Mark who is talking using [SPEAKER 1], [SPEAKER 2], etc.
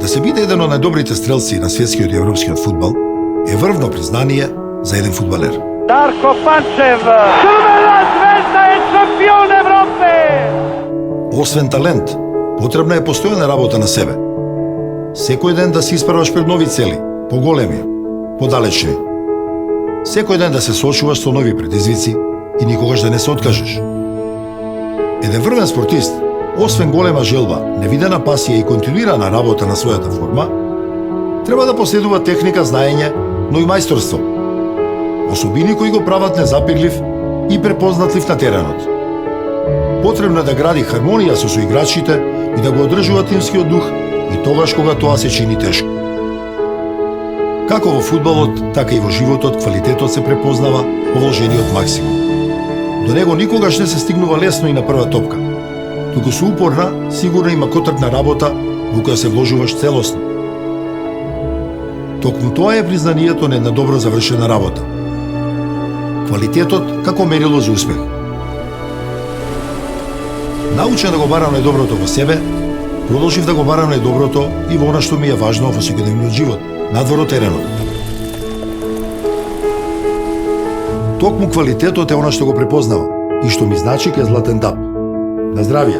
[SPEAKER 1] Да се биде еден од најдобрите стрелци на светскиот и европскиот фудбал е врвно признание за еден фудбалер.
[SPEAKER 2] Darko Pančev, Crvena zvezda je šampion Evrope!
[SPEAKER 1] Освен талент, потребна е постојана работа на себе. Секој ден да се исправаш пред нови цели, поголеми, подалечни. Секој ден да се соочуваш со нови предизвици и никогаш да не се откажеш. Еден врвен спортист, освен голема желба, невидена пасија и континуирана работа на својата форма, треба да последува техника, знаење, но и мајсторство. Особини кои го прават незапирлив и препознатлив на теренот. Потребно е да гради хармонија со соиграчите и да го одржува тимскиот дух и тогаш кога тоа се чини тешко. Како во фудбалот, така и во животот квалитетот се препознава по вложениот максимум. До него никогаш не се стигнува лесно и на прва топка, туку со упорна, сигурно и макотрпна работа во која се вложуваш целосно. Токму тоа е признанието на една добро завршена работа. Квалитетот како мерило за успех. Научен да го барам најдоброто во себе, продолжив да го барам најдоброто и во она што ми е важно во секојдневниот живот, надвор од теренот. Токму квалитетот е она што го препознавам и што ми значи кај златен дап. На здравје!